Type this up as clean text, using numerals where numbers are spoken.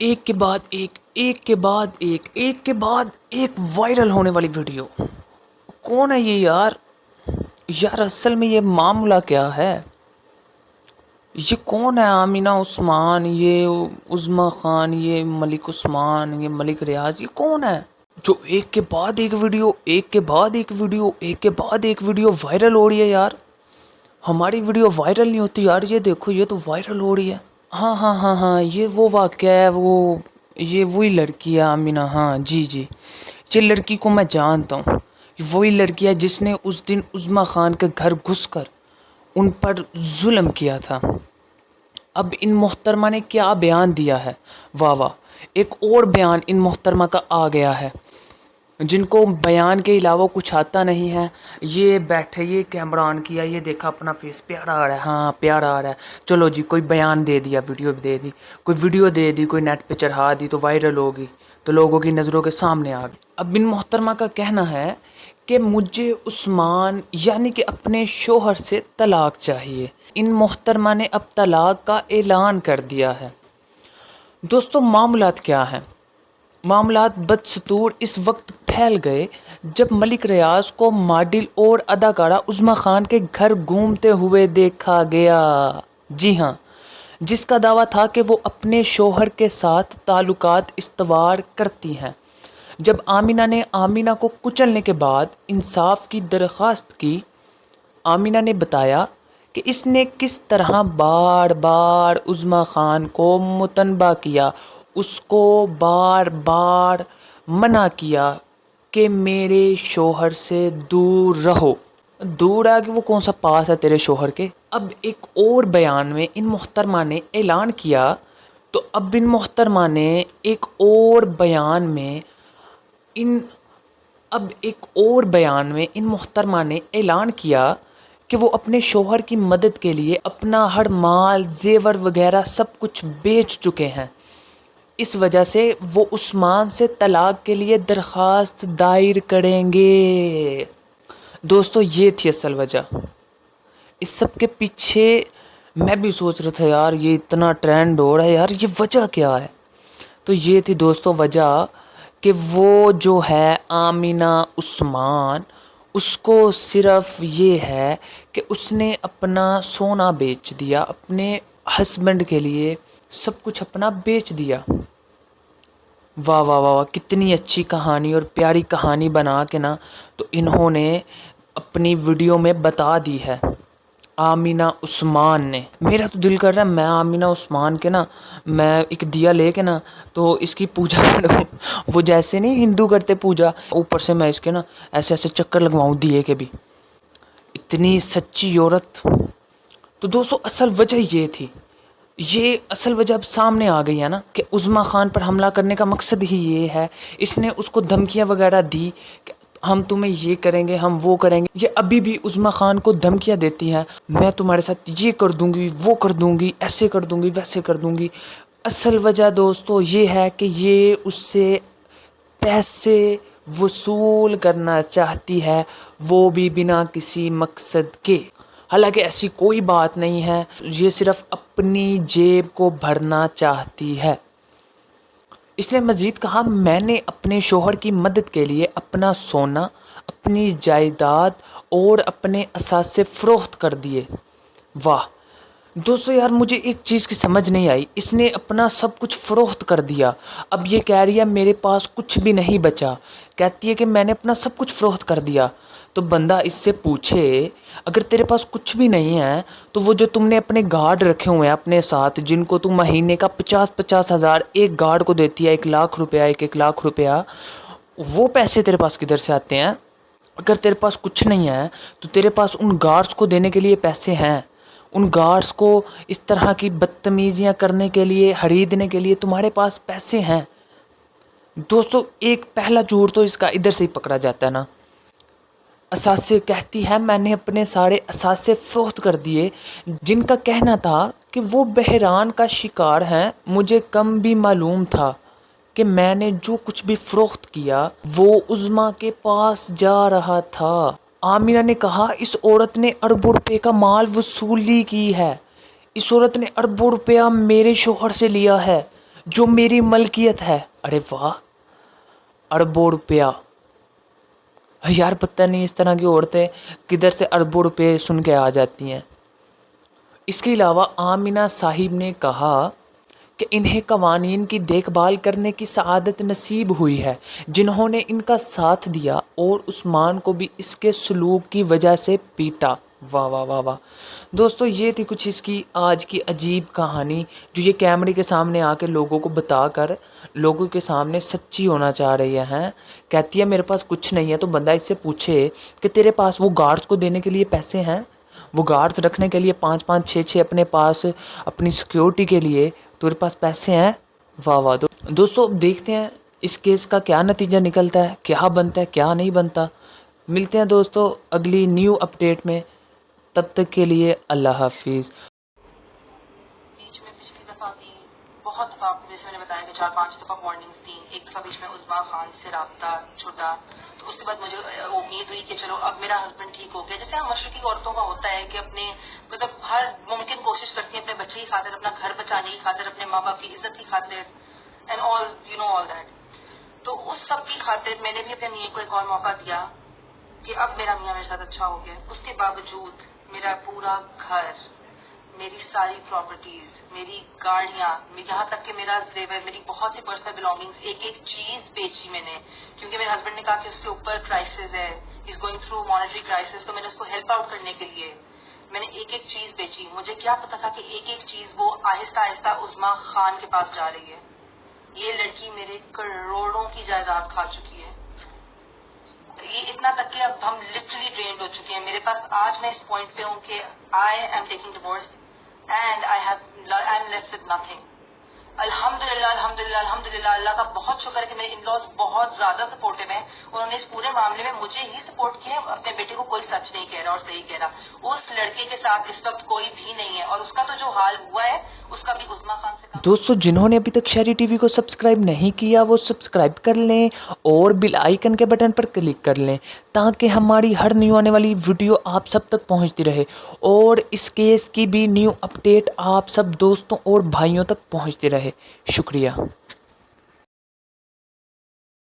ایک کے بعد ایک ایک کے بعد ایک ایک کے بعد ایک وائرل ہونے والی ویڈیو. کون ہے یہ یار؟ یار اصل میں یہ معاملہ کیا ہے؟ یہ کون ہے؟ آمینہ عثمان، یہ عظمیٰ خان، یہ ملک عثمان، یہ ملک ریاض، یہ کون ہے جو ایک کے بعد ایک ویڈیو ایک کے بعد ایک ویڈیو ایک کے بعد ایک ویڈیو وائرل ہو رہی ہے؟ یار ہماری ویڈیو وائرل نہیں ہوتی یار. یہ دیکھو، یہ تو وائرل ہو رہی ہے. ہاں ہاں ہاں ہاں، یہ وہ واقعہ ہے، یہ وہی لڑکی ہے آمینہ. ہاں جی جی، یہ لڑکی کو میں جانتا ہوں. وہی لڑکی ہے جس نے اس دن عظمیٰ خان کے گھر گھس کر ان پر ظلم کیا تھا. اب ان محترمہ نے کیا بیان دیا ہے؟ واہ واہ، ایک اور بیان ان محترمہ کا آ گیا ہے جن کو بیان کے علاوہ کچھ آتا نہیں ہے. یہ بیٹھے، یہ کیمرہ آن کیا، یہ دیکھا اپنا فیس پیارا آ رہا ہے. ہاں پیارا آ رہا ہے، چلو جی کوئی بیان دے دیا، ویڈیو دے دی، کوئی ویڈیو دے دی، کوئی نیٹ پہ چڑھا دی تو وائرل ہوگی، تو لوگوں کی نظروں کے سامنے آ گئی. اب ان محترمہ کا کہنا ہے کہ مجھے عثمان یعنی کہ اپنے شوہر سے طلاق چاہیے. ان محترمہ نے اب طلاق کا اعلان کر دیا ہے. دوستو معاملات کیا ہیں؟ معاملات بدستور اس وقت پھیل گئے جب ملک ریاض کو ماڈل اور اداکارہ عظمیٰ خان کے گھر گھومتے ہوئے دیکھا گیا. جی ہاں، جس کا دعویٰ تھا کہ وہ اپنے شوہر کے ساتھ تعلقات استوار کرتی ہیں. جب آمینہ کو کچلنے کے بعد انصاف کی درخواست کی، آمینہ نے بتایا کہ اس نے کس طرح بار بار عظمیٰ خان کو متنبہ کیا، اس کو بار بار منع کیا کہ میرے شوہر سے دور رہو. دور ہے کہ وہ کون سا پاس ہے تیرے شوہر کے؟ اب ایک اور بیان میں ان محترمہ نے اعلان کیا، تو اب ان محترمہ نے ایک اور بیان میں ان محترمہ نے اعلان کیا کہ وہ اپنے شوہر کی مدد کے لیے اپنا ہر مال، زیور وغیرہ سب کچھ بیچ چکے ہیں. اس وجہ سے وہ عثمان سے طلاق کے لیے درخواست دائر کریں گے. دوستو یہ تھی اصل وجہ. اس سب کے پیچھے میں بھی سوچ رہا تھا یار یہ اتنا ٹرینڈ ہو رہا ہے یار، یہ وجہ کیا ہے؟ تو یہ تھی دوستو وجہ کہ وہ جو ہے آمینہ عثمان، اس کو صرف یہ ہے کہ اس نے اپنا سونا بیچ دیا، اپنے ہسبینڈ کے لیے سب کچھ اپنا بیچ دیا. واہ واہ واہ واہ، کتنی اچھی کہانی اور پیاری کہانی بنا کے نا تو انہوں نے اپنی ویڈیو میں بتا دی ہے آمینہ عثمان نے. میرا تو دل کر رہا ہے میں آمینہ عثمان کے نا، میں ایک دیا لے کے نا تو اس کی پوجا کروں. وہ جیسے نہیں ہندو کرتے پوجا، اوپر سے میں اس کے نا ایسے ایسے چکر لگواؤں دیے کے بھی. اتنی سچی عورت. تو دوستو اصل وجہ یہ تھی. یہ اصل وجہ اب سامنے آ گئی ہے نا کہ عظمیٰ خان پر حملہ کرنے کا مقصد ہی یہ ہے. اس نے اس کو دھمکیاں وغیرہ دی کہ ہم تمہیں یہ کریں گے، ہم وہ کریں گے. یہ ابھی بھی عظمیٰ خان کو دھمکیاں دیتی ہیں، میں تمہارے ساتھ یہ کر دوں گی، وہ کر دوں گی، ایسے کر دوں گی، ویسے کر دوں گی. اصل وجہ دوستو یہ ہے کہ یہ اس سے پیسے وصول کرنا چاہتی ہے، وہ بھی بنا کسی مقصد کے. حالانکہ ایسی کوئی بات نہیں ہے، یہ صرف اپنی جیب کو بھرنا چاہتی ہے. اس نے مزید کہا میں نے اپنے شوہر کی مدد کے لیے اپنا سونا، اپنی جائیداد اور اپنے اثاثے فروخت کر دیے. واہ دوستو یار مجھے ایک چیز کی سمجھ نہیں آئی. اس نے اپنا سب کچھ فروخت کر دیا، اب یہ کہہ رہی ہے میرے پاس کچھ بھی نہیں بچا. کہتی ہے کہ میں نے اپنا سب کچھ فروخت کر دیا. تو بندہ اس سے پوچھے اگر تیرے پاس کچھ بھی نہیں ہے تو وہ جو تم نے اپنے گارڈ رکھے ہوئے ہیں اپنے ساتھ، جن کو تم مہینے کا 50,000 ہزار ایک گارڈ کو دیتی ہے، 1,00,000 روپیہ، 1,00,000 روپیہ، وہ پیسے تیرے پاس کدھر سے آتے ہیں؟ اگر تیرے پاس کچھ نہیں ہے تو تیرے پاس ان گارڈز کو دینے کے لیے پیسے ہیں، ان گارڈز کو اس طرح کی بدتمیزیاں کرنے کے لیے، خریدنے کے لیے تمہارے پاس پیسے ہیں. دوستو ایک پہلا جھوٹ تو اس کا ادھر سے ہی پکڑا جاتا ہے نا. اثاثے کہتی ہے میں نے اپنے سارے اثاثے فروخت کر دیے، جن کا کہنا تھا کہ وہ بحران کا شکار ہیں. مجھے کم بھی معلوم تھا کہ میں نے جو کچھ بھی فروخت کیا وہ عظمیٰ کے پاس جا رہا تھا. آمینہ نے کہا اس عورت نے اربوں روپے کا مال وصولی کی ہے، اس عورت نے اربوں روپیہ میرے شوہر سے لیا ہے جو میری ملکیت ہے. ارے واہ، اربوں روپیہ. یار پتہ نہیں اس طرح کی عورتیں کدھر سے اربوں روپے سن کے آ جاتی ہیں. اس کے علاوہ آمنہ صاحب نے کہا کہ انہیں قوانین کی دیکھ بھال کرنے کی سعادت نصیب ہوئی ہے جنہوں نے ان کا ساتھ دیا اور عثمان کو بھی اس کے سلوک کی وجہ سے پیٹا. واہ واہ واہ واہ. دوستو یہ تھی کچھ اس کی آج کی عجیب کہانی جو یہ کیمرے کے سامنے آ کے لوگوں کو بتا کر لوگوں کے سامنے سچی ہونا چاہ رہی ہیں. کہتی ہے میرے پاس کچھ نہیں ہے تو بندہ اس سے پوچھے کہ تیرے پاس وہ گارڈز کو دینے کے لیے پیسے ہیں، وہ گارڈز رکھنے کے لیے 5-5 6-6 اپنے پاس اپنی سیکیورٹی کے لیے تیرے پاس پیسے ہیں. واہ واہ. دوستو اب دیکھتے ہیں اس کیس کا کیا نتیجہ نکلتا ہے، کیا بنتا ہے کیا نہیں بنتا. ملتے ہیں دوستو اگلی نیو اپڈیٹ میں، تب تک کے لیے اللہ حافظ. بیچ میں پچھلی دفعہ بھی بہت دفعہ آپ کو جیسے میں نے بتایا کہ 4-5 دفعہ وارننگس تھیں. ایک دفعہ بیچ میں عظمیٰ خان سے رابطہ چھوٹا، تو اس کے بعد مجھے امید ہوئی کہ چلو اب میرا ہسبینڈ ٹھیک ہو گیا. جیسے ہم مشرقی عورتوں کا ہوتا ہے کہ اپنے مطلب ہر ممکن کوشش کرتی ہیں اپنے بچے کی خاطر، اپنا گھر بچانے کی خاطر، اپنے ماں باپ کی عزت کی خاطر and all you know all that. تو اس سب کی خاطر میں نے بھی اپنے میاں کو ایک اور موقع دیا کہ اب میرا میاں میرے ساتھ اچھا ہو گیا. اس کے باوجود میرا پورا گھر، میری ساری پراپرٹیز، میری گاڑیاں، یہاں تک کہ میرا زیور، میری بہت سی پرسنل بلانگنگز، ایک ایک چیز بیچی میں نے، کیونکہ میرے ہسبینڈ نے کہا کہ اس کے اوپر کرائسس ہے، is going through monetary crisis. تو میں نے اس کو ہیلپ آؤٹ کرنے کے لیے میں نے ایک ایک چیز بیچی. مجھے کیا پتا تھا کہ ایک ایک چیز وہ آہستہ آہستہ عظمیٰ خان کے پاس جا رہی ہے. یہ لڑکی میرے کروڑوں کی جائیداد کھا چکی ہے. یہ اتنا تک کہ اب ہم لٹرلی ڈرینڈ ہو چکے ہیں. میرے پاس آج میں اس پوائنٹ پہ ہوں کہ I am taking divorce and I am left with nothing. الحمدللہ الحمدللہ الحمدللہ. اللہ کا بہت شکر ہے کہ میرے ان لاز بہت زیادہ سپورٹو ہیں. انہوں نے اس پورے معاملے میں مجھے ہی سپورٹ کیا. اپنے بیٹے کو کوئی سچ نہیں کہہ رہا اور صحیح کہہ رہا. اس لڑکے کے ساتھ اس وقت کوئی بھی نہیں ہے، اور اس کا تو جو حال ہوا ہے اس کا بھی عظمیٰ خان سے کام. دوستو جنہوں نے ابھی تک شہری ٹی وی کو سبسکرائب نہیں کیا وہ سبسکرائب کر لیں اور بیل آئیکن کے بٹن پر کلک کر لیں تاکہ ہماری ہر نیو آنے والی ویڈیو آپ سب تک پہنچتی رہے اور اس کیس کی بھی نیو اپڈیٹ آپ سب دوستوں اور بھائیوں تک پہنچتی رہے. شکریہ.